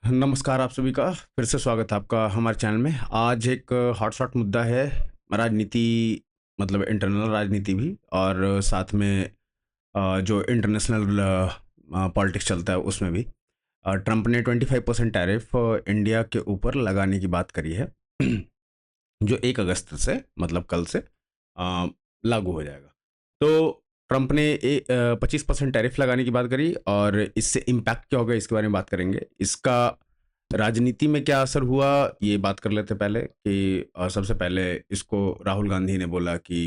नमस्कार आप सभी का फिर से स्वागत है आपका हमारे चैनल में। आज एक हॉटशॉट मुद्दा है राजनीति, मतलब इंटरनल राजनीति भी और साथ में जो इंटरनेशनल पॉलिटिक्स चलता है उसमें भी। ट्रंप ने 25% टैरिफ इंडिया के ऊपर लगाने की बात करी है जो 1 अगस्त से मतलब कल से अ, लागू हो जाएगा। तो ट्रंप ने 25% टैरिफ लगाने की बात करी और इससे इम्पैक्ट क्या होगा इसके बारे में बात करेंगे। इसका राजनीति में क्या असर हुआ ये बात कर लेते पहले कि सबसे पहले इसको राहुल गांधी ने बोला कि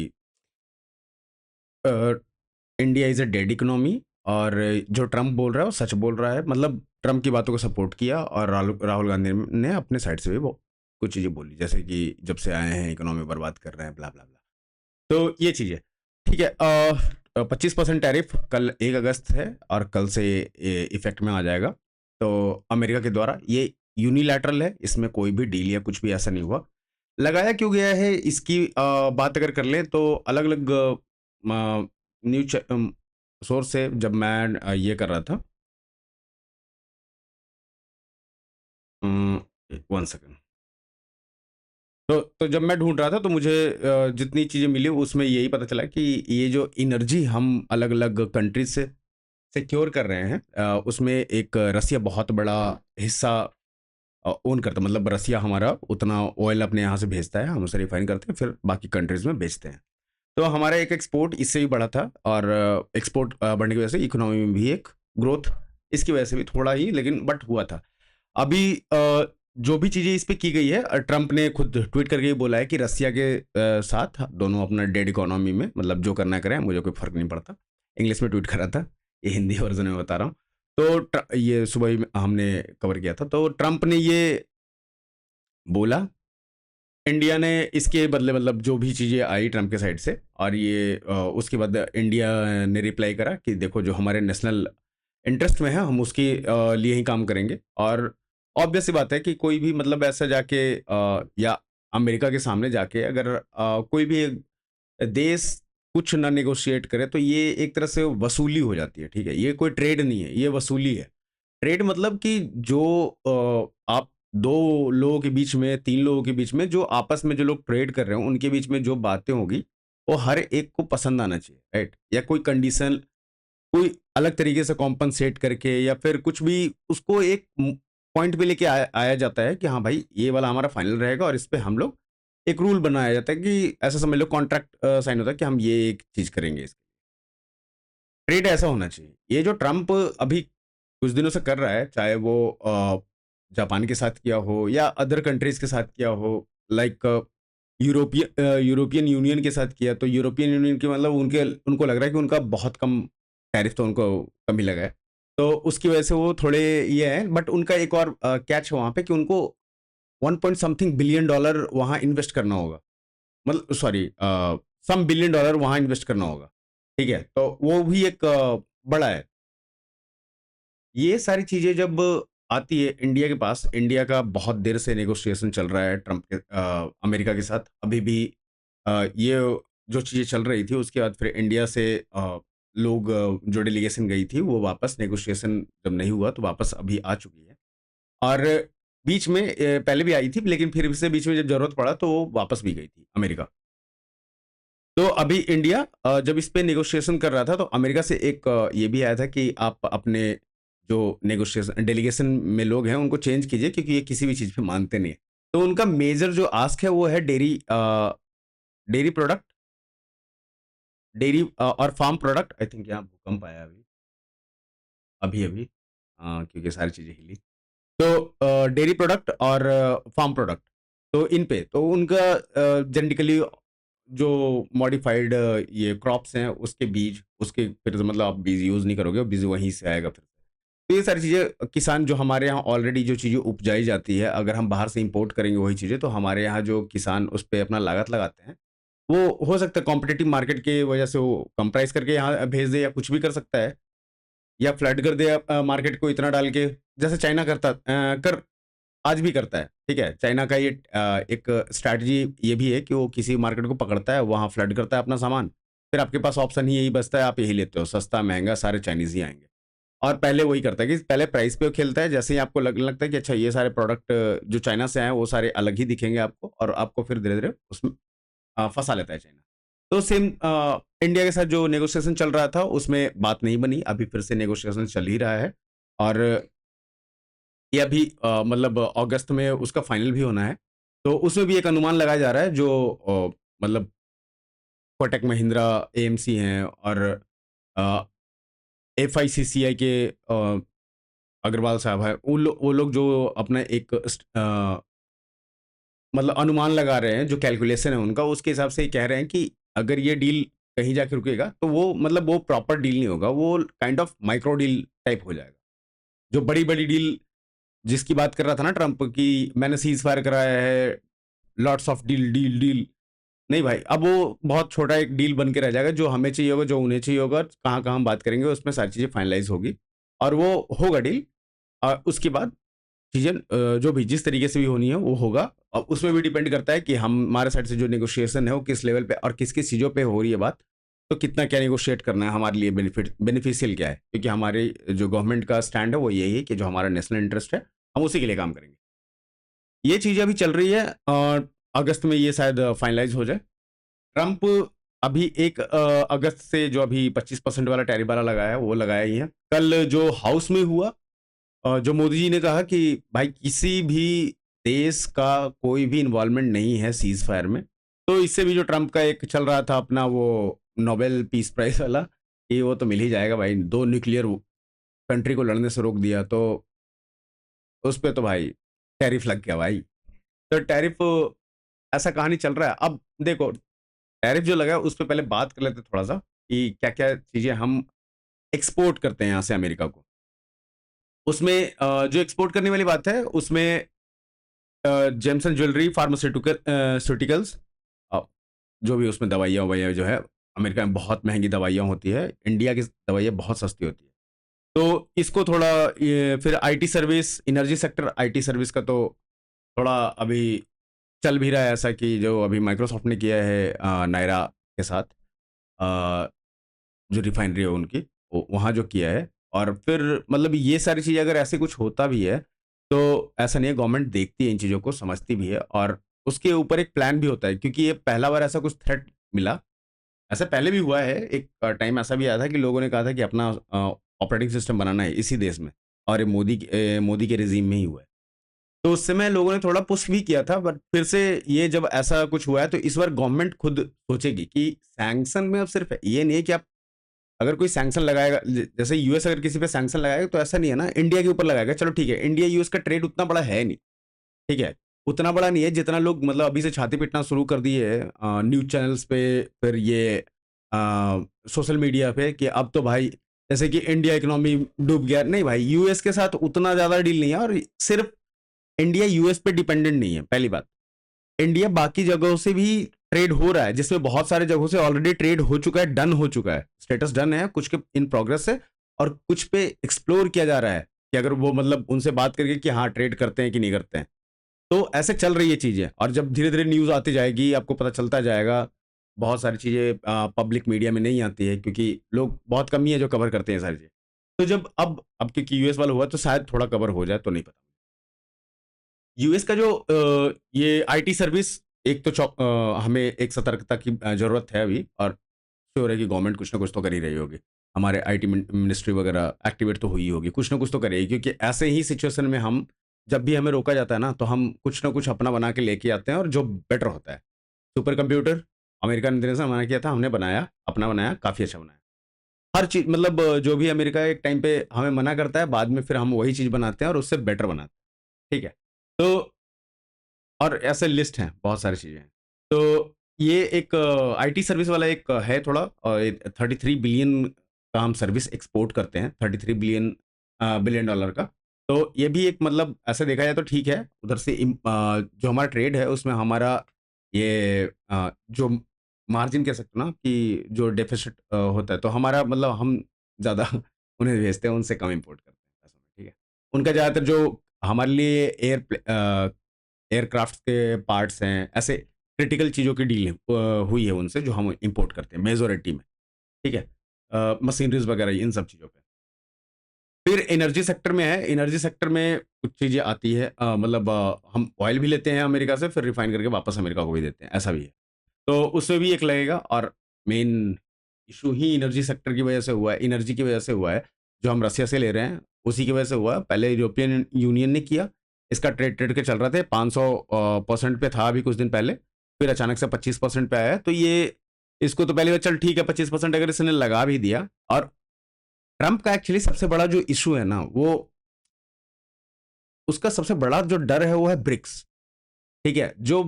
India is a dead economy, और जो ट्रम्प बोल रहा है वो सच बोल रहा है। मतलब ट्रम्प की बातों को सपोर्ट किया और राहुल गांधी ने अपने साइड से भी वो कुछ चीज़ें बोली, जैसे कि जब से आए हैं इकोनॉमी बर्बाद कर रहे हैं, ब्ला ब्ला ब्ला। तो ये चीज़ है, ठीक है। 25% टैरिफ कल 1 अगस्त है और कल से इफेक्ट में आ जाएगा। तो अमेरिका के द्वारा ये यूनिलैटरल है, इसमें कोई भी डील या कुछ भी ऐसा नहीं हुआ। लगाया क्यों गया है इसकी बात अगर कर लें तो अलग अलग न्यूज सोर्स से जब मैं ये कर रहा था। 1 सेकंड। तो जब मैं ढूंढ रहा था तो मुझे जितनी चीज़ें मिली उसमें यही पता चला कि ये जो एनर्जी हम अलग अलग कंट्रीज से सिक्योर कर रहे हैं, उसमें एक रसिया बहुत बड़ा हिस्सा ओन करता है। मतलब रसिया हमारा उतना ऑयल अपने यहाँ से भेजता है, हम उसे रिफाइन करते हैं, फिर बाकी कंट्रीज में बेचते हैं। तो हमारा एक एक्सपोर्ट इससे भी बढ़ा था और एक्सपोर्ट बढ़ने की वजह से इकोनॉमी में भी एक ग्रोथ इसकी वजह से भी थोड़ा ही, लेकिन बट हुआ था। अभी जो भी चीज़ें इस पे की गई है, ट्रंप ने खुद ट्वीट करके ही बोला है कि रसिया के साथ दोनों अपना डेड इकोनॉमी में मतलब जो करना करें, मुझे कोई फर्क नहीं पड़ता। इंग्लिश में ट्वीट कर रहा था, ये हिंदी वर्जन में बता रहा हूँ। तो ये सुबह ही हमने कवर किया था। तो ट्रंप ने ये बोला, इंडिया ने इसके बदले मतलब जो भी चीज़ें आई ट्रंप के साइड से, और ये उसके बाद इंडिया ने रिप्लाई करा कि देखो जो हमारे नेशनल इंटरेस्ट में है हम उसके लिए ही काम करेंगे। और ऑब्वियस सी बात है कि कोई भी मतलब ऐसा जाके या अमेरिका के सामने जाके अगर कोई भी एक देश कुछ ना नेगोशिएट करे तो ये एक तरह से वसूली हो जाती है, ठीक है। ये कोई ट्रेड नहीं है, ये वसूली है। ट्रेड मतलब कि जो आप दो लोगों के बीच में, तीन लोगों के बीच में, जो आपस में जो लोग ट्रेड कर रहे हो उनके बीच में जो बातें होगी वो हर एक को पसंद आना चाहिए, राइट। या कोई कंडीशन कोई अलग तरीके से कॉम्पनसेट करके या फिर कुछ भी उसको एक पॉइंट पे लेके आया जाता है कि हाँ भाई ये वाला हमारा फाइनल रहेगा और इस पे हम लोग एक रूल बनाया जाता है कि ऐसा समझ लो कॉन्ट्रैक्ट साइन होता है कि हम ये एक चीज करेंगे। ट्रेड ऐसा होना चाहिए। ये जो ट्रम्प अभी कुछ दिनों से कर रहा है, चाहे वो जापान के साथ किया हो या अदर कंट्रीज के साथ किया हो, लाइक यूरोपियन यूनियन के साथ किया, तो यूरोपियन यूनियन के मतलब उनके उनको लग रहा है कि उनका बहुत कम टैरिफ तो उनको कम ही लगा है। तो उसकी वजह से वो थोड़े ये है, बट उनका एक और कैच है वहाँ पे कि उनको 1 पॉइंट समथिंग बिलियन डॉलर वहाँ इन्वेस्ट करना होगा। मतलब सॉरी, सम बिलियन डॉलर वहाँ इन्वेस्ट करना होगा, ठीक है। तो वो भी एक बड़ा है। ये सारी चीज़ें जब आती है इंडिया के पास, इंडिया का बहुत देर से नेगोशिएशन चल रहा है ट्रंप के अमेरिका के साथ। अभी भी ये जो चीज़ें चल रही थी उसके बाद फिर इंडिया से लोग जो डेलीगेशन गई थी वो वापस, नेगोशिएशन जब नहीं हुआ तो वापस अभी आ चुकी है। और बीच में पहले भी आई थी, लेकिन फिर से बीच में जब ज़रूरत पड़ा तो वो वापस भी गई थी अमेरिका। तो अभी इंडिया जब इस पे नेगोशिएशन कर रहा था तो अमेरिका से एक ये भी आया था कि आप अपने जो नेगोशिएशन डेलीगेशन में लोग हैं उनको चेंज कीजिए क्योंकि ये किसी भी चीज़ पे मानते नहीं है। तो उनका मेजर जो आस्क है वो है डेयरी प्रोडक्ट, डेयरी और फार्म प्रोडक्ट। आई थिंक यहाँ भूकंप आया अभी अभी अभी क्योंकि सारी चीज़ें हिली। तो डेयरी प्रोडक्ट और फार्म प्रोडक्ट, तो इन पे तो उनका जेनेटिकली जो मॉडिफाइड ये क्रॉप्स हैं उसके बीज, उसके फिर से मतलब आप बीज यूज़ नहीं करोगे, बीज वहीं से आएगा फिर। तो ये सारी चीज़ें किसान जो हमारे यहाँ ऑलरेडी जो चीज़ें उपजाई जाती है, अगर हम बाहर से इंपोर्ट करेंगे वही चीज़ें, तो हमारे यहाँ जो किसान उस पे अपना लागत लगाते हैं, वो हो सकता है कॉम्पिटिटिव मार्केट की वजह से वो कम प्राइस करके यहाँ भेज दे या कुछ भी कर सकता है, या फ्लड कर दे मार्केट को इतना डाल के, जैसे चाइना करता कर आज भी करता है, ठीक है। चाइना का ये एक स्ट्रैटेजी ये भी है कि वो किसी मार्केट को पकड़ता है, वहाँ फ्लड करता है अपना सामान, फिर आपके पास ऑप्शन ही यही बचता है, आप यही लेते हो, सस्ता महंगा सारे चाइनीज़ ही आएँगे। और पहले वही करता है कि पहले प्राइस पे वो खेलता है, जैसे ही आपको लगने लगता है कि अच्छा ये सारे प्रोडक्ट जो चाइना से आए हैं वो सारे अलग ही दिखेंगे आपको, और आपको फिर धीरे-धीरे उसमें फँसा लेता है चाइना। तो सेम इंडिया के साथ जो नेगोशिएशन चल रहा था उसमें बात नहीं बनी, अभी फिर से नेगोशिएशन चल ही रहा है, और ये अभी मतलब अगस्त में उसका फाइनल भी होना है। तो उसमें भी एक अनुमान लगाया जा रहा है, जो मतलब कोटक महिंद्रा, एएमसी हैं, और अ, एफआईसीसीआई के अग्रवाल साहब हैं, वो लोग जो अपना एक मतलब अनुमान लगा रहे हैं, जो कैलकुलेशन है उनका, उसके हिसाब से ये कह रहे हैं कि अगर ये डील कहीं जाके रुकेगा, तो वो मतलब वो प्रॉपर डील नहीं होगा, वो kind of micro deal type हो जाएगा। जो बड़ी-बड़ी डील जिसकी बात कर रहा था ना ट्रम्प, कि मैंने सीज़ फायर कराया है, lots of deal, deal, deal. नहीं भाई, अब वो बहुत छोटा एक डील बन के रह जाएगा, जो हमें चाहिए होगा, जो उन्हें चाहिए होगा, कहाँ-कहाँ हम बात करेंगे, उसमें सारी चीज़ें फाइनलाइज़ होगी, और वो होगा डील। उसके बाद चीज़ें जो भी जिस तरीके से भी होनी है वो होगा, और उसमें भी डिपेंड करता है कि हमारे साइड से जो नेगोशिएशन है वो किस लेवल पे और किस-किस चीज़ों पे हो रही है बात, तो कितना क्या नेगोशिएट करना है हमारे लिए, बेनिफिशियल क्या है, क्योंकि हमारी जो गवर्नमेंट का स्टैंड है वो यही है कि जो हमारा नेशनल इंटरेस्ट है, हम उसी के लिए काम करेंगे। ये चीज़ अभी चल रही है, अगस्त में ये शायद फाइनलाइज़ हो जाए। ट्रम्प अभी 1 अगस्त से जो अभी 25% वाला टैरिफ वाला लगाया है, वो लगाया ही है। कल जो हाउस में हुआ, जो मोदी जी ने कहा कि भाई किसी भी देश का कोई भी इन्वॉल्वमेंट नहीं है सीज़ फायर में। तो इससे भी जो ट्रम्प का एक चल रहा था अपना वो नोबेल पीस प्राइज़ वाला, कि वो तो मिल ही जाएगा भाई, 2 न्यूक्लियर कंट्री को लड़ने से रोक दिया, तो उस पे तो भाई टैरिफ लग गया भाई। तो टैरिफ ऐसा कहानी चल रहा है। अब देखो, टैरिफ जो लगा है उस पे पहले बात कर लेते हैं थोड़ा-सा, कि क्या-क्या चीज़ें हम एक्सपोर्ट करते हैं यहाँ से अमेरिका को। उसमें जो एक्सपोर्ट करने वाली बात है उसमें जेम्स एंड ज्वेलरी, स्यूटिकल्स, अ, जो भी उसमें दवाइयाँ-ववाइयाँ जो है, अमेरिका में बहुत महँगी दवाइयाँ होती है, इंडिया की दवाइयाँ बहुत सस्ती होती है। तो इसको थोड़ा ये फिर IT service, energy sector, IT service का तो थोड़ा अभी चल भी रहा है ऐसा, कि जो अभी माइक्रोसॉफ्ट ने किया है नायरा के साथ, अ, जो रिफाइनरी है उनकी, वहाँ जो किया है, और फिर मतलब ये सारी चीज़ें अगर ऐसे कुछ होता भी है, तो ऐसा नहीं है, गवर्नमेंट देखती है इन चीज़ों को, समझती भी है, और उसके ऊपर एक प्लान भी होता है, क्योंकि ये पहला बार ऐसा कुछ थ्रेट मिला। ऐसा पहले भी हुआ है, एक टाइम ऐसा भी आया था कि लोगों ने कहा था कि अपना ऑपरेटिंग सिस्टम बनाना है इसी देश में, और ये मोदी के रिजीम में ही हुआ है। तो उस समय लोगों ने थोड़ा पुश भी किया था, बट फिर से ये जब ऐसा कुछ हुआ है, तो इस बार गवर्नमेंट खुद सोचेगी कि सैंक्शन में अब सिर्फ ये नहीं है कि आप अगर कोई सैंक्शन लगाएगा, जैसे यूएस अगर किसी पे सैंक्शन लगाएगा, तो ऐसा नहीं है ना इंडिया के ऊपर लगाएगा, चलो ठीक है, इंडिया यूएस का ट्रेड उतना बड़ा है नहीं, ठीक है, उतना बड़ा नहीं है जितना लोग मतलब अभी से छाती पीटना शुरू कर दिए है न्यूज़ चैनल्स पे, फिर ये सोशल मीडिया पे, कि अब तो भाई जैसे कि इंडिया इकोनॉमी डूब गया। नहीं भाई, यूएस के साथ उतना ज़्यादा डील नहीं है, और सिर्फ इंडिया यूएस पे डिपेंडेंट नहीं है, पहली बात। इंडिया बाकी जगहों से भी ट्रेड हो रहा है, जिसमें बहुत सारे जगहों से ऑलरेडी ट्रेड हो चुका है, डन हो चुका है, स्टेटस डन है, कुछ के इन प्रोग्रेस है, और कुछ पे एक्सप्लोर किया जा रहा है, कि अगर वो मतलब उनसे बात करके कि हाँ ट्रेड करते हैं कि नहीं करते हैं। तो ऐसे चल रही है चीज़ें, और जब धीरे-धीरे न्यूज़ आती जाएगी, आपको पता चलता जाएगा। बहुत सारी चीज़ें पब्लिक मीडिया में नहीं आती है, क्योंकि लोग बहुत कम ही है जो कवर करते हैं ये सारी चीज़ें। तो जब अब क्योंकि यूएस वाला हुआ, तो शायद थोड़ा कवर हो जाए, तो नहीं पता। यूएस का जो ये आईटी सर्विस, एक तो हमें एक सतर्कता की ज़रूरत है अभी, और श्योर है कि गवर्नमेंट कुछ ना कुछ तो कर ही रही होगी। हमारे आईटी मिनिस्ट्री वगैरह एक्टिवेट तो हुई होगी, कुछ ना कुछ तो करेगी, क्योंकि ऐसे ही सिचुएशन में हम जब भी हमें रोका जाता है ना, तो हम कुछ ना कुछ अपना बना के लेके आते हैं, और जो बेटर होता है। सुपर कंप्यूटर अमेरिका ने देने से मना किया था, हमने बनाया, अपना बनाया, काफ़ी अच्छा बनाया। हर चीज़ मतलब जो भी अमेरिका एक टाइम पे हमें मना करता है, बाद में फिर हम वही चीज़ बनाते हैं और उससे बेटर बनाते हैं, ठीक है? तो और ऐसे लिस्ट हैं, बहुत सारी चीज़ें हैं। तो ये एक आईटी सर्विस वाला एक है थोड़ा, 33 बिलियन का हम सर्विस एक्सपोर्ट करते हैं, 33 बिलियन डॉलर का। तो ये भी एक मतलब ऐसे देखा जाए तो ठीक है, उधर से जो हमारा ट्रेड है उसमें हमारा ये जो मार्जिन कह सकते हो ना, कि जो डेफ़िसिट होता है, तो हमारा मतलब हम ज़्यादा उन्हें भेजते हैं, उनसे कम इम्पोर्ट करते हैं ऐसा, ठीक है। उनका ज़्यादातर जो हमारे लिए एयरक्राफ्ट के पार्ट्स हैं, ऐसे क्रिटिकल चीज़ों की डील हुई है उनसे, जो हम इम्पोर्ट करते हैं मेजॉरिटी में, ठीक है? मशीनरीज़ वगैरह इन सब चीज़ों पे। फिर एनर्जी सेक्टर में है, एनर्जी सेक्टर में कुछ चीज़ें आती है, मतलब हम ऑयल भी लेते हैं अमेरिका से, फिर रिफाइन करके वापस अमेरिका को भी देते हैं, ऐसा भी है। तो उसमें भी एक लगेगा, और मेन इशू ही एनर्जी सेक्टर की वजह से हुआ है, एनर्जी की वजह से हुआ है, जो हम रसिया से ले रहे हैं, उसी की वजह से हुआ है। पहले यूरोपियन यूनियन ने किया, इसका ट्रेड ट्रेड के चल रहे थे, 500% पे था अभी कुछ दिन पहले, फिर अचानक से 25% पे आया है। तो ये इसको तो पहले चल ठीक है, 25% अगर इसने लगा भी दिया। और ट्रंप का एक्चुअली सबसे बड़ा जो इशू है ना, वो उसका सबसे बड़ा जो डर है वो है ब्रिक्स। ठीक है, जो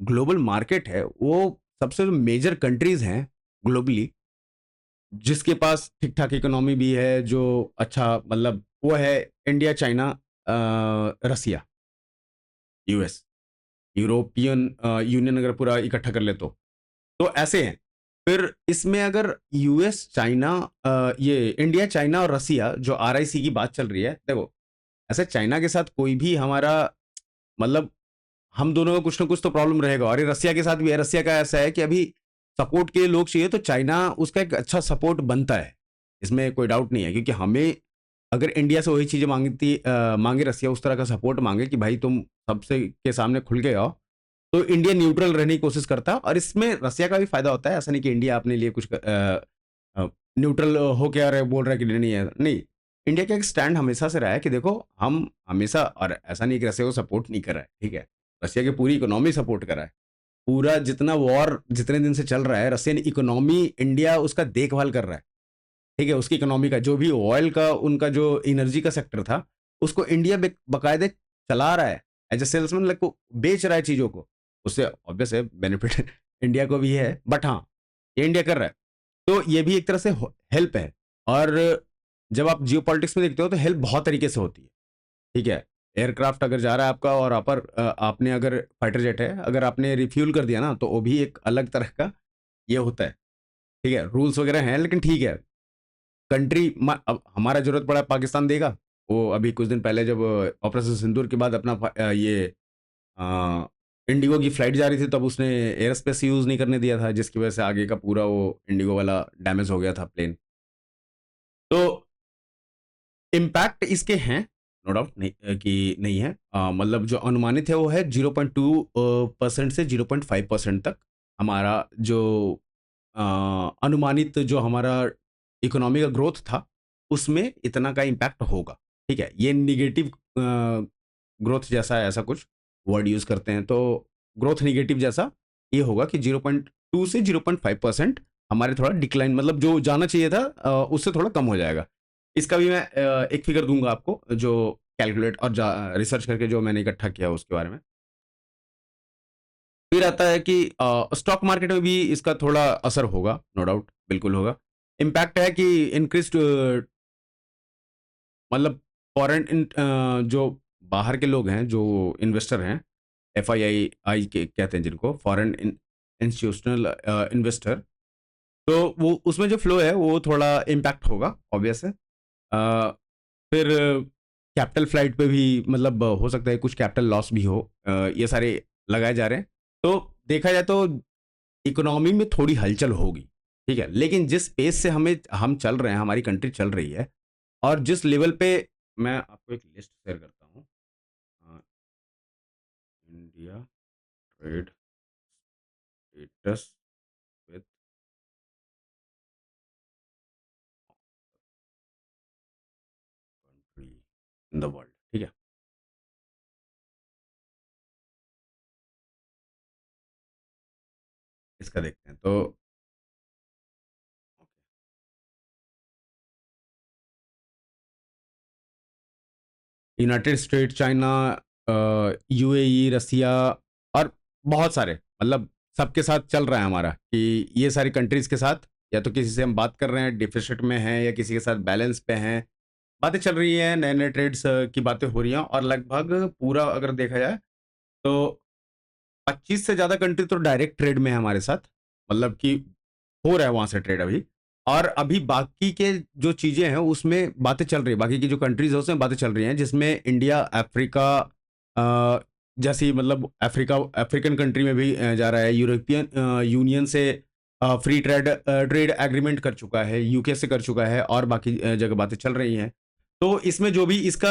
ग्लोबल मार्केट है, वो सबसे जो मेजर कंट्रीज हैं ग्लोबली, जिसके पास ठीक ठाक इकोनॉमी भी है, जो अच्छा मतलब वो है इंडिया, चाइना, रसिया, यूएस, यूरोपियन यूनियन अगर पूरा इकट्ठा कर ले तो ऐसे हैं। फिर इसमें अगर यूएस, चाइना, ये इंडिया, चाइना और रसिया, जो आरआईसी की बात चल रही है, देखो ऐसे चाइना के साथ कोई भी हमारा मतलब हम दोनों में कुछ ना कुछ तो प्रॉब्लम रहेगा, और ये रसिया के साथ भी है। रसिया का ऐसा है कि अभी सपोर्ट के लिए लोग चाहिए, तो चाइना उसका एक अच्छा सपोर्ट बनता है, इसमें कोई डाउट नहीं है। क्योंकि हमें अगर इंडिया से वही चीज़ें मांगे रसिया, उस तरह का सपोर्ट मांगे कि भाई तुम सबसे के सामने खुल के आओ, तो इंडिया न्यूट्रल रहने की कोशिश करता है। और इसमें रसिया का भी फायदा होता है, ऐसा नहीं कि इंडिया अपने लिए कुछ न्यूट्रल हो के और बोल रहा है कि नहीं है, नहीं। इंडिया का एक स्टैंड हमेशा से रहा है कि देखो हम हमेशा, और ऐसा नहीं कि रसिया को सपोर्ट नहीं कर रहा है, ठीक है, रसिया की पूरी इकोनॉमी सपोर्ट कर रहा है। पूरा जितना वॉर जितने दिन से चल रहा है, रशियन इकोनॉमी इंडिया उसका देखभाल कर रहा है, ठीक है। उसकी इकोनॉमी का जो भी ऑयल का उनका जो एनर्जी का सेक्टर था, उसको इंडिया बाकायदे चला रहा है, एज ए सेल्समैन लाइक को बेच रहा है चीज़ों को। उससे ऑब्वियस है बेनिफिट इंडिया को भी है, बट हाँ, ये इंडिया कर रहा है, तो ये भी एक तरह से हेल्प है। और जब आप जियो पॉलिटिक्स में देखते हो, तो हेल्प बहुत तरीके से होती है, ठीक है। एयरक्राफ्ट अगर जा रहा है आपका, और आपने अगर फाइटर जेट है, अगर आपने रिफ्यूल कर दिया ना, तो वो भी एक अलग तरह का ये होता है, ठीक है। रूल्स वगैरह हैं, लेकिन ठीक है। अब हमारा जरूरत पड़ा पाकिस्तान देगा। वो अभी कुछ दिन पहले जब ऑपरेशन सिंदूर के बाद अपना ये इंडिगो की फ्लाइट जा रही थी, तब उसने एयर स्पेस यूज़ नहीं करने दिया था, जिसकी वजह से आगे का पूरा वो इंडिगो वाला डैमेज हो गया था प्लेन। तो इम्पैक्ट इसके हैं, नो डाउट नहीं कि नहीं है। मतलब जो अनुमानित है वो है 0.2% से 0.5% तक हमारा जो अनुमानित जो हमारा इकोनॉमी का ग्रोथ था, उसमें इतना का इम्पैक्ट होगा, ठीक है। ये निगेटिव ग्रोथ जैसा है, ऐसा कुछ वर्ड यूज़ करते हैं, तो ग्रोथ निगेटिव जैसा ये होगा कि 0.2 से 0.5% हमारे थोड़ा डिक्लाइन, मतलब जो जाना चाहिए था उससे थोड़ा कम हो जाएगा। इसका भी मैं एक फिगर दूंगा आपको, जो कैलकुलेट और रिसर्च करके जो मैंने इकट्ठा किया उसके बारे में। फिर आता है कि स्टॉक मार्केट में भी इसका थोड़ा असर होगा, नो डाउट, बिल्कुल होगा। इम्पैक्ट है कि इंक्रीज, मतलब फॉरेन जो बाहर के लोग हैं, जो इन्वेस्टर हैं, FII के कहते हैं जिनको, फॉरेन इंस्टीट्यूशनल इन्वेस्टर, तो वो उसमें जो फ्लो है वो थोड़ा इम्पैक्ट होगा, ऑब्वियस है। फिर कैपिटल फ्लाइट पे भी, मतलब हो सकता है कुछ कैपिटल लॉस भी हो, ये सारे लगाए जा रहे हैं। तो देखा जाए तो इकोनॉमी में थोड़ी हलचल होगी, ठीक है। लेकिन जिस पेस से हम चल रहे हैं, हमारी कंट्री चल रही है, और जिस लेवल पे, मैं आपको एक लिस्ट शेयर करता हूँ, India trade status with country in the world, ठीक है। इसका देखते हैं तो यूनाइटेड स्टेट, चाइना, UAE, रसिया, और बहुत सारे, मतलब सबके साथ चल रहा है हमारा कि ये सारी कंट्रीज के साथ, या तो किसी से हम बात कर रहे हैं डिफिसिट में हैं, या किसी के साथ बैलेंस पे हैं, बातें चल रही हैं, नए नए ट्रेड्स की बातें हो रही हैं। और लगभग पूरा अगर देखा जाए तो 25 से ज़्यादा कंट्री तो डायरेक्ट ट्रेड में है हमारे साथ, मतलब कि हो रहा है वहाँ से ट्रेड अभी। और अभी बाकी के जो चीज़ें हैं उसमें बातें चल रही है, बाकी की जो कंट्रीज है उसमें बातें चल रही हैं, जिसमें इंडिया, अफ्रीका, जैसी मतलब अफ्रीकन कंट्री में भी जा रहा है, यूरोपियन यूनियन से फ्री ट्रेड एग्रीमेंट कर चुका है, UK से कर चुका है, और बाकी जगह बातें चल रही हैं। तो इसमें जो भी इसका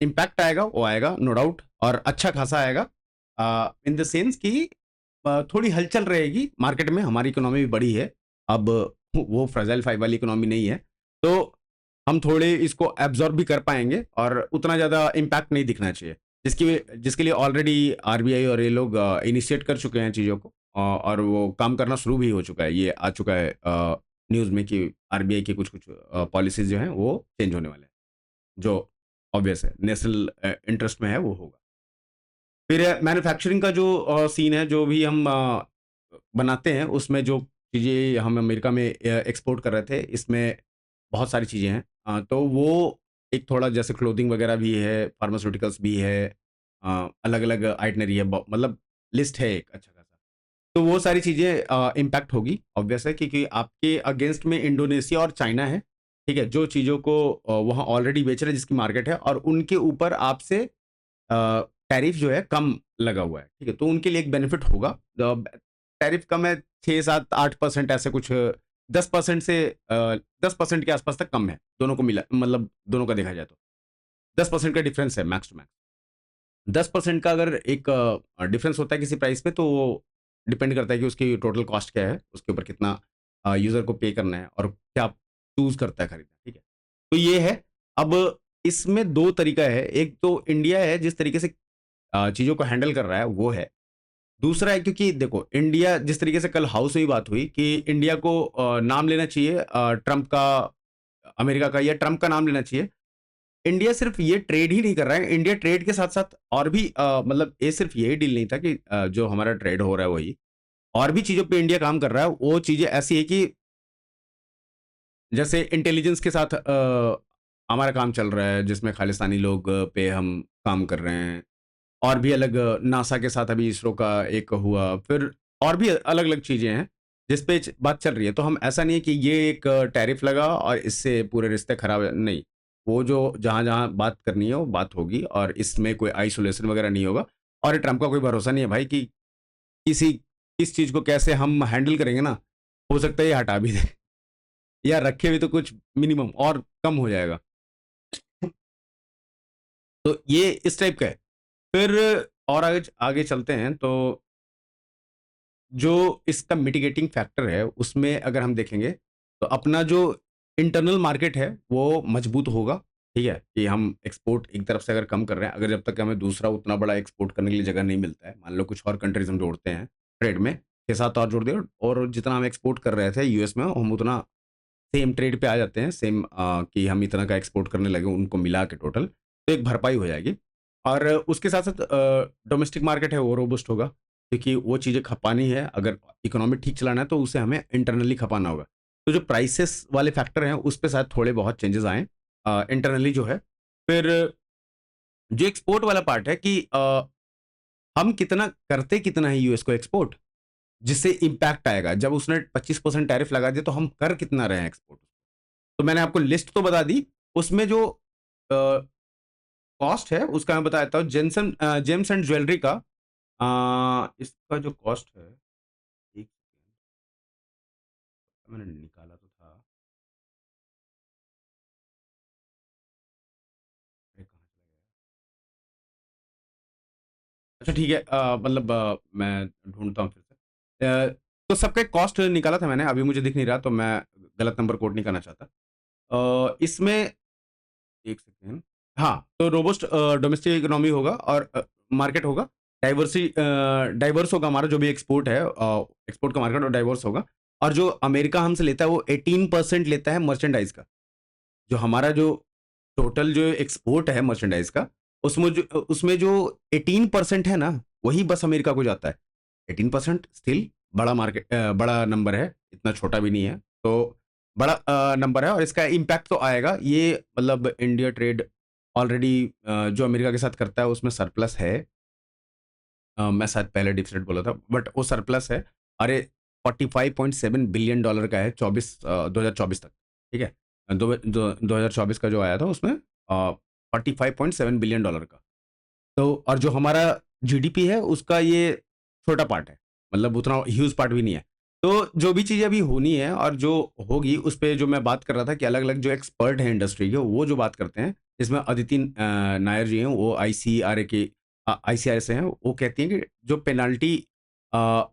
इम्पैक्ट आएगा वो आएगा, नो डाउट, और अच्छा खासा आएगा, इन द सेंस कि थोड़ी हलचल रहेगी मार्केट में। हमारी इकोनॉमी भी बड़ी है, अब वो फ्रेजाइल 5 वाली इकोनॉमी नहीं है, तो हम थोड़े इसको एब्जॉर्ब भी कर पाएंगे और उतना ज़्यादा इम्पैक्ट नहीं दिखना चाहिए, जिसके लिए ऑलरेडी आरबीआई और ये लोग इनिशिएट कर चुके हैं चीज़ों को, और वो काम करना शुरू भी हो चुका है। ये आ चुका है न्यूज़ में कि आरबीआई की कुछ कुछ पॉलिसीज जो हैं वो चेंज होने वाले हैं, जो ऑब्वियस है, नेशनल इंटरेस्ट में है, वो होगा। फिर मैन्युफैक्चरिंग का जो सीन है, जो भी हम बनाते हैं, उसमें जो चीज़ें हम अमेरिका में एक्सपोर्ट कर रहे थे, इसमें बहुत सारी चीज़ें हैं। तो वो एक थोड़ा जैसे क्लोथिंग वगैरह भी है, फार्मास्यूटिकल्स भी है, अलग-अलग आइटनरी है, ब मतलब लिस्ट है एक अच्छा खासा। तो वो सारी चीज़ें इम्पैक्ट होगी, ऑब्वियस है, क्योंकि आपके अगेंस्ट में इंडोनेशिया और चाइना है, ठीक है? जो चीज़ों को वहाँ ऑलरेडी बेच रहे हैं, जिसकी मार्केट है, और उनके ऊपर आपसे टैरिफ जो है कम लगा हुआ है, ठीक है? तो उनके लिए एक बेनिफिट होगा। टैरिफ कम है, 6, 7, 8% ऐसे कुछ, 10% से 10% के आसपास तक कम है, दोनों को मिला, मतलब दोनों का देखा जाए तो। 10% का डिफरेंस है मैक्स टू मैक्स। 10% का अगर एक डिफरेंस होता है किसी प्राइस पे, तो वो डिपेंड करता है कि उसकी टोटल कॉस्ट क्या है, उसके ऊपर कितना यूज़र को पे करना है और क्या चूज़ करता है खरीदना, ठीक है? तो ये है। अब इसमें 2 तरीका है, एक तो इंडिया है जिस तरीके से चीज़ों को हैंडल कर रहा है, वो है। दूसरा है, क्योंकि देखो इंडिया, जिस तरीके से कल हाउस में ही बात हुई कि इंडिया को नाम लेना चाहिए ट्रंप का, अमेरिका का, या ट्रंप का नाम लेना चाहिए। इंडिया सिर्फ ये ट्रेड ही नहीं कर रहा है, इंडिया ट्रेड के साथ-साथ और भी मतलब ये सिर्फ यही डील नहीं था कि जो हमारा ट्रेड हो रहा है वही, और भी चीज़ों पे इंडिया काम कर रहा है। वो चीज़ें ऐसी है कि जैसे इंटेलिजेंस के साथ हमारा काम चल रहा है, जिसमें खालिस्तानी लोग पे हम काम कर रहे हैं। और भी अलग नासा के साथ अभी इसरो का एक हुआ, फिर और भी अलग-अलग चीज़ें हैं, जिस पे बात चल रही है। तो हम, ऐसा नहीं है कि ये एक टैरिफ लगा और इससे पूरे रिश्ते खराब है, नहीं। वो जो जहाँ-जहाँ बात करनी है, वो बात होगी, और इसमें कोई आइसोलेशन वगैरह नहीं होगा। और ट्रंप का कोई भरोसा नहीं है भाई कि किस चीज़ को कैसे हम हैंडल करेंगे ना, हो सकता है ये हटा भी दें या रखे भी तो कुछ मिनिमम और कम हो जाएगा। तो ये इस टाइप का है। फिर और आगे आगे चलते हैं, तो जो इसका मिटिगेटिंग फैक्टर है, उसमें अगर हम देखेंगे, तो अपना जो इंटरनल मार्केट है, वो मजबूत होगा, ठीक है? कि हम एक्सपोर्ट एक तरफ से अगर कम कर रहे हैं, अगर जब तक हमें दूसरा उतना बड़ा एक्सपोर्ट करने के लिए जगह नहीं मिलता है, मान लो कुछ और कंट्रीज़ हम जोड़ते हैं ट्रेड में, 6-7 और जोड़ दिए, और जितना हम एक्सपोर्ट कर रहे थे यूएस में, हम उतना सेम ट्रेड पे आ जाते हैं, सेम कि हम इतना का एक्सपोर्ट करने लगे उनको मिला के टोटल, तो एक भरपाई हो जाएगी। और उसके साथ-साथ डोमेस्टिक मार्केट है, वो रोबस्ट होगा, क्योंकि वो चीज़ें खपानी है, अगर इकोनॉमी ठीक चलाना है, तो उसे हमें इंटरनली खपाना होगा। तो जो प्राइसेस वाले फैक्टर हैं, उस पे शायद थोड़े बहुत चेंजेस आएँ इंटरनली जो है। फिर जो एक्सपोर्ट वाला पार्ट है कि हम कितना करते कितना है यूएस को एक्सपोर्ट, जिससे इम्पैक्ट आएगा। जब उसने 25% टैरिफ लगा दिया, तो हम कर कितना रहे हैं एक्सपोर्ट? तो मैंने आपको लिस्ट तो बता दी, उसमें जो कॉस्ट है उसका मैं बता देता हूँ। जेम्स एंड ज्वेलरी का इसका जो कॉस्ट है, एक सेकंड, मैंने निकाला तो था। अरे कहाँ चला गया? अच्छा ठीक है, मतलब मैं ढूँढता हूँ फिर से। तो सबका एक कॉस्ट निकाला था मैंने, अभी मुझे दिख नहीं रहा, तो मैं गलत नंबर कोट नहीं करना चाहता। इसमें एक सेकेंड। हाँ, तो रोबस्ट डोमेस्टिक इकोनॉमी होगा, और मार्केट होगा, डाइवर्स होगा हमारा जो भी एक्सपोर्ट है, एक्सपोर्ट का मार्केट और डाइवर्स होगा। और जो अमेरिका हमसे लेता है, वो 18% लेता है मर्चेंडाइज़ का। जो हमारा जो टोटल जो एक्सपोर्ट है मर्चेंडाइज़ का, उसमें जो 18% है ना, वही बस अमेरिका को जाता है। 18% स्टिल बड़ा मार्केट, बड़ा नंबर है, इतना छोटा भी नहीं है। तो बड़ा नंबर है, और इसका इम्पैक्ट तो आएगा। ये मतलब इंडिया ट्रेड ऑलरेडी जो अमेरिका के साथ करता है, उसमें सरप्लस है। मैं शायद पहले डिफिसिट बोला था, बट वो सरप्लस है। अरे $45.7 बिलियन का है, 2024 तक, ठीक है? 2024 का जो आया था, उसमें $45.7 बिलियन का। तो और जो हमारा जीडीपी है, उसका ये छोटा पार्ट है, मतलब उतना ह्यूज पार्ट भी नहीं है। तो जो भी चीज़ें अभी होनी है और जो होगी उस पे जो मैं बात कर रहा था कि अलग-अलग जो एक्सपर्ट हैं इंडस्ट्री के वो जो बात करते हैं, जिसमें अदिति नायर जी हैं वो आईसीआरए के आईसीआरए से हैं, वो कहती हैं कि जो पेनल्टी अ,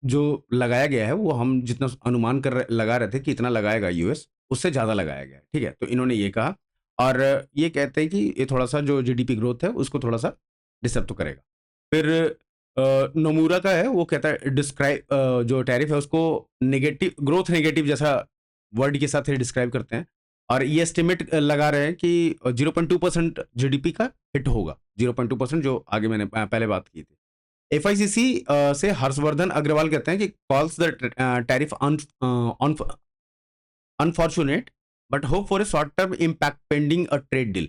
जो लगाया गया है वो हम जितना अनुमान लगा रहे थे कि इतना लगाएगा यूएस, उससे ज़्यादा लगाया गया है, ठीक है? तो इन्होंने ये कहा और ये कहते हैं कि ये थोड़ा-सा जो जीडीपी ग्रोथ है उसको थोड़ा-सा डिस्टर्ब तो करेगा। फिर नोमुरा का है वो कहता है जो टैरिफ है उसको नेगेटिव जैसा वर्ड के साथ ये डिस्क्राइब करते हैं और ये एस्टिमेट लगा रहे हैं कि 0.2% जीडीपी का हिट होगा। 0.2% जो आगे मैंने पहले बात की थी। एफआईसीसी से हर्षवर्धन अग्रवाल कहते हैं कि calls the tariff unfortunate but hope for a short term impact pending a trade deal.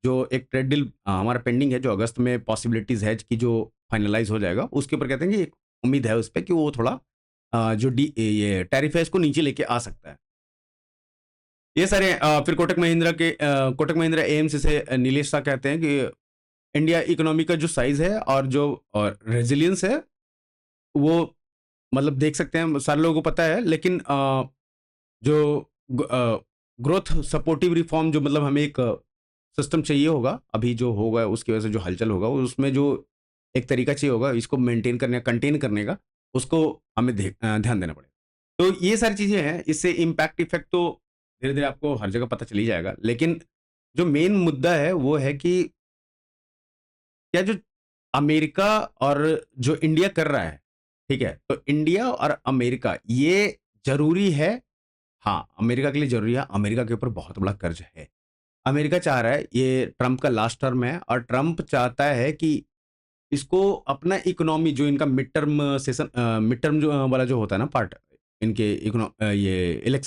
जो एक ट्रेड डील हमारा पेंडिंग है जो अगस्त में पॉसिबिलिटीज है कि जो फाइनलाइज हो जाएगा उसके ऊपर कहते हैं कि एक उम्मीद है उस पर कि वो थोड़ा जो डी ये टैरिफ है इसको नीचे लेके आ सकता है। ये सारे फिर कोटक महिंद्रा एएमसी से नीलेश शाह कहते हैं कि इंडिया इकोनॉमी का जो साइज है और जो रेजिलियंस है वो मतलब देख सकते हैं सारे लोगों को पता है लेकिन जो ग्रोथ सपोर्टिव रिफॉर्म जो मतलब हमें एक सिस्टम चाहिए होगा अभी जो होगा उसकी वजह से जो हलचल होगा उसमें जो एक तरीका चाहिए होगा इसको मेंटेन करने कंटेन करने का उसको हमें ध्यान देना पड़ेगा। तो ये सारी चीज़ें हैं इससे इम्पैक्ट इफेक्ट तो धीरे धीरे आपको हर जगह पता चल ही जाएगा लेकिन जो मेन मुद्दा है वो है कि क्या जो अमेरिका और जो इंडिया कर रहा है, ठीक है? तो इंडिया और अमेरिका ये ज़रूरी है। हाँ, अमेरिका के लिए ज़रूरी है, अमेरिका के ऊपर बहुत बड़ा कर्ज है। अमेरिका चाह रहा है ये ट्रम्प का लास्ट टर्म है और ट्रम्प चाहता है कि इसको अपना इकोनॉमी जो इनका मिड टर्म जो वाला जो होता है ना पार्ट इनके ये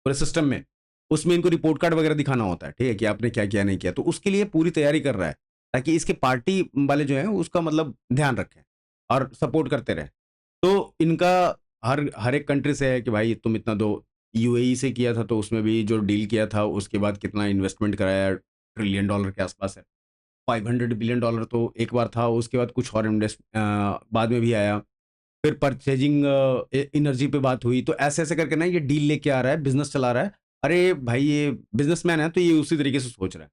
पूरे सिस्टम में, उसमें इनको रिपोर्ट कार्ड वगैरह दिखाना होता है, ठीक है? कि आपने क्या किया, नहीं किया। तो उसके लिए पूरी तैयारी कर रहा है, ताकि इसके पार्टी वाले जो हैं, उसका मतलब ध्यान रखें और सपोर्ट करते रहें। तो इनका हर हर एक कंट्री से है कि भाई तुम इतना दो। यूएई से किया था, तो उसमें भी जो डील किया था, उसके बाद कितना इन्वेस्टमेंट कराया, ट्रिलियन डॉलर के आसपास है। $500 बिलियन डॉलर तो एक बार था, उसके बाद कुछ और बाद में भी आया। फिर परचेजिंग एनर्जी पे बात हुई, तो ऐसे-ऐसे करके ना ये डील लेके आ रहा है, बिज़नेस चला रहा है। अरे भाई ये बिज़नेसमैन है तो ये उसी तरीके से सोच रहा है।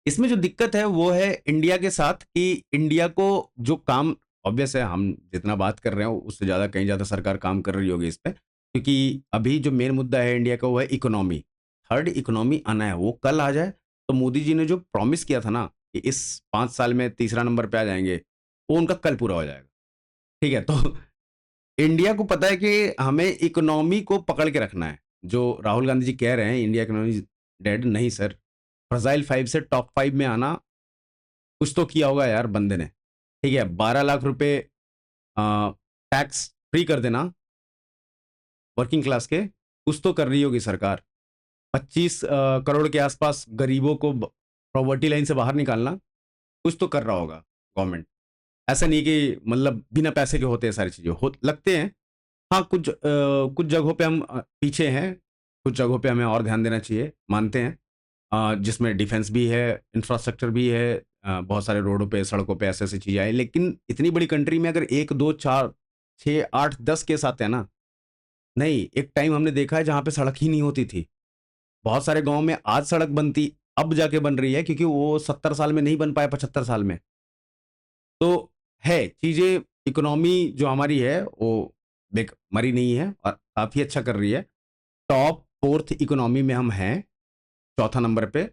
इसमें जो दिक्कत है वो है इंडिया के साथ कि इंडिया को जो काम ऑब्वियस है हम जितना बात कर रहे हैं उससे ज़्यादा कहीं ज़्यादा सरकार काम कर रही होगी इस पे। क्योंकि अभी जो मेन मुद्दा है इंडिया का वो है इकोनॉमी। थर्ड इकोनॉमी आना है, वो कल आ जाए तो मोदी जी ने जो प्रॉमिस किया था ना कि इस 5 साल में तीसरा नंबर पे आ जाएँगे, वो उनका कल पूरा हो जाएगा। ठीक है? तो इंडिया को पता है कि हमें इकोनॉमी को पकड़ के रखना है। जो राहुल गांधी जी कह रहे हैं इंडिया इकोनॉमी इज़ डेड, नहीं सर। फ्रजाइल 5 से टॉप 5 में आना कुछ तो किया होगा यार बंदे ने। ठीक है? 12 लाख रुपए टैक्स फ्री कर देना वर्किंग क्लास के, कुछ तो कर रही होगी सरकार। 25 करोड़ के आसपास गरीबों को पॉवर्टी लाइन से बाहर निकालना, कुछ तो कर रहा होगा गवर्नमेंट। ऐसा नहीं कि मतलब बिना पैसे के होते हैं सारी चीज़ें, हो लगते हैं। हाँ, कुछ जगहों पे हम पीछे हैं, कुछ जगहों पे हमें और ध्यान देना चाहिए, मानते हैं। जिसमें डिफेंस भी है, इंफ्रास्ट्रक्चर भी है, बहुत सारे रोडों पे, सड़कों पे ऐसी-ऐसी चीज़ें आई। लेकिन इतनी बड़ी कंट्री में अगर 1, 2, 4, 6, 8, 10 केस आते हैं ना, नहीं, एक टाइम हमने देखा है जहाँ पे सड़क ही नहीं होती थी। बहुत सारे गाँव में आज सड़क बनती, अब जाके बन रही है क्योंकि वो 70 साल में नहीं बन पाए, 75 साल में। तो है, चीज़ें इकोनॉमी जो हमारी है, वो देख मरी नहीं है और काफ़ी अच्छा कर रही है। टॉप 4th इकोनॉमी में हम हैं, चौथा नंबर पे।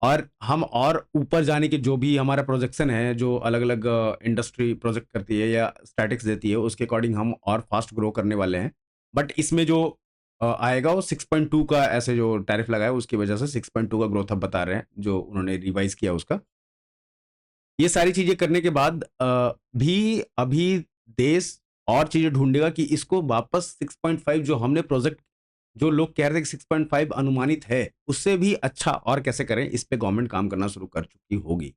और हम और ऊपर जाने के जो भी हमारा प्रोजेक्शन है, जो अलग-अलग इंडस्ट्री प्रोजेक्ट करती है या स्टैटिस्टिक्स देती है, उसके अकॉर्डिंग हम और फास्ट ग्रो करने वाले हैं। बट इसमें जो आएगा वो 6.2 का ऐसे जो टैरिफ लगा है, उसकी वजह से 6.2 का ग्रोथ अब बता रहे हैं, जो उन्होंने रिवाइज़ किया उसका। ये सारी चीज़ें करने के बाद भी अभी देश और चीज़ें ढूँढेगा कि इसको वापस 6.5 जो हमने प्रोजेक्ट जो लोग कह रहे थे कि 6.5 अनुमानित है, उससे भी अच्छा और कैसे करें, इस पे गवर्नमेंट काम करना शुरू कर चुकी होगी।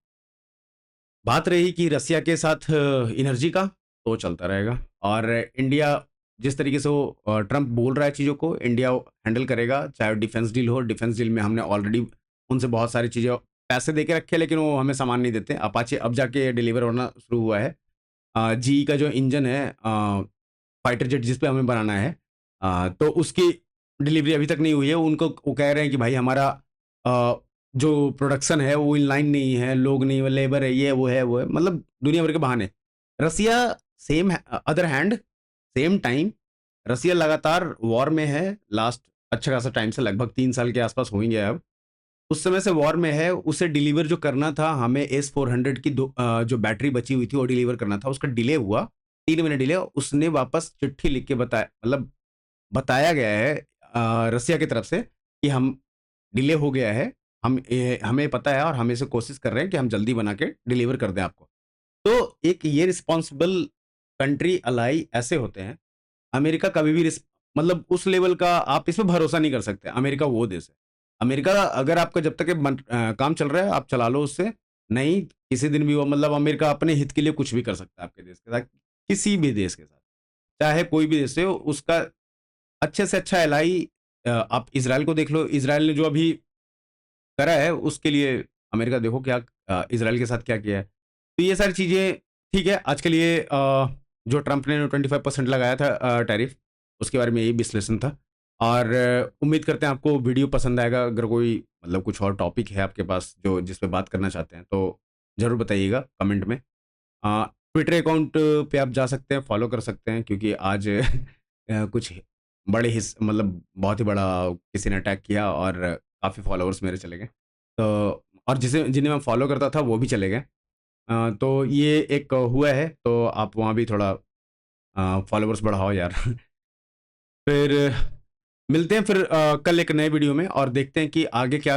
बात रही कि रसिया के साथ एनर्जी का, तो चलता रहेगा और इंडिया जिस तरीके से वो ट्रम्प बोल रहा है चीज़ों को, इंडिया हैंडल करेगा, चाहे डिफेंस डील हो, डिफेंस डील में हमने ऑलरेडी उनसे बहुत सारी चीज़ें पैसे दे के रखे हैं, लेकिन वो हमें सामान नहीं देते। अपाचे अब जाके डिलीवर होना शुरू हुआ है। जीई का जो इंजन है, फाइटर जेट जिस पे हमें बनाना है, तो उसकी डिलीवरी अभी तक नहीं हुई है। उनको वो कह रहे हैं कि भाई हमारा जो प्रोडक्शन है वो इन लाइन नहीं है, लोग नहीं, लेबर है, ये वो है, मतलब दुनिया भर के बहाने। Russia same other hand, same time, Russia लगातार वॉर में है लास्ट अच्छा खासा टाइम से, लगभग 3 साल के आसपास होंगे अब। उस समय से वॉर में है। उसे डिलीवर जो करना था हमें S-400 की जो बैटरी बची हुई थी वो डिलीवर करना था, उसका डिले हुआ, 3 महीने डिले। उसने वापस चिट्ठी लिख के बताया, मतलब बताया गया है रसिया की तरफ से कि हम डिले हो गया है, हमें पता है और हम इसे कोशिश कर रहे हैं कि हम जल्दी बना के डिलीवर कर दें आपको। तो एक ये रिस्पॉन्सिबल कंट्री अलाई ऐसे होते हैं। अमेरिका कभी भी मतलब उस लेवल का आप इस पे भरोसा नहीं कर सकते। अमेरिका वो देश है। अमेरिका अगर आपका जब तक ये काम चल रहा है आप चला लो उससे, नहीं किसी दिन भी वो, मतलब अमेरिका अपने हित के लिए कुछ भी कर सकता है आपके देश के साथ, किसी भी देश के साथ, चाहे कोई भी देश हो उसका अच्छे से अच्छा एलाई। आप इसराइल को देख लो, इसराइल ने जो अभी करा है उसके लिए अमेरिका देखो क्या इसराइल के साथ क्या किया है। तो ये सारी चीज़ें ठीक है। आज के लिए जो ट्रंप ने 25% लगाया था टैरिफ, उसके बारे में यही विश्लेषण था। और उम्मीद करते हैं आपको वीडियो पसंद आएगा। अगर कोई मतलब कुछ और टॉपिक है आपके पास जो जिस पे बात करना चाहते हैं तो ज़रूर बताइएगा कमेंट में। ट्विटर अकाउंट पे आप जा सकते हैं, फॉलो कर सकते हैं, क्योंकि आज कुछ बड़े हिस्स मतलब बहुत ही बड़ा किसी ने अटैक किया और काफ़ी फॉलोअर्स मेरे चले गए। तो और जिन्हें मैं फॉलो करता था वो भी चले गए। तो ये एक हुआ है, तो आप वहाँ भी थोड़ा फॉलोअर्स बढ़ाओ यार। फिर मिलते हैं फिर कल एक नए वीडियो में, और देखते हैं कि आगे क्या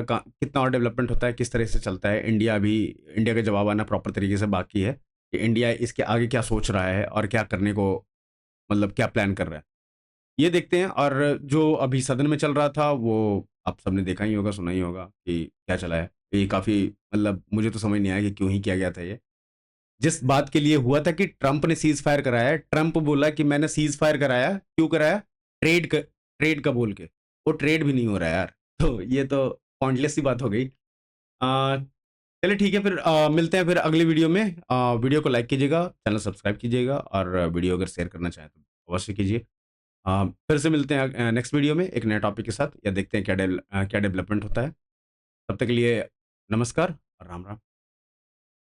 कितना और डेवलपमेंट होता है, किस तरह से चलता है। इंडिया का जवाब आना प्रॉपर तरीके से बाकी है कि इंडिया इसके आगे क्या सोच रहा है और क्या करने को, मतलब क्या प्लान कर रहा है, ये देखते हैं। और जो अभी सदन में चल रहा था वो आप सबने देखा ही होगा, सुना ही होगा कि क्या चला है। ये काफ़ी, मतलब मुझे तो समझ नहीं आया कि क्यों ही किया गया था ये। जिस बात के लिए हुआ था कि ट्रंप ने सीज फायर कराया है, ट्रंप बोला कि मैंने सीज फायर कराया, क्यों कराया, ट्रेड का बोल के, वो ट्रेड भी नहीं हो रहा है यार। तो ये तो पॉइंटलेस सी बात हो गई। अ, चलिए ठीक है, फिर मिलते हैं फिर अगली वीडियो में। वीडियो को लाइक कीजिएगा, चैनल सब्सक्राइब कीजिएगा, और वीडियो अगर शेयर करना चाहें तो अवश्य कीजिए। फिर से मिलते हैं नेक्स्ट वीडियो में एक नए टॉपिक के साथ, या देखते हैं क्या डेवलपमेंट होता है। तब तक के लिए नमस्कार और राम राम।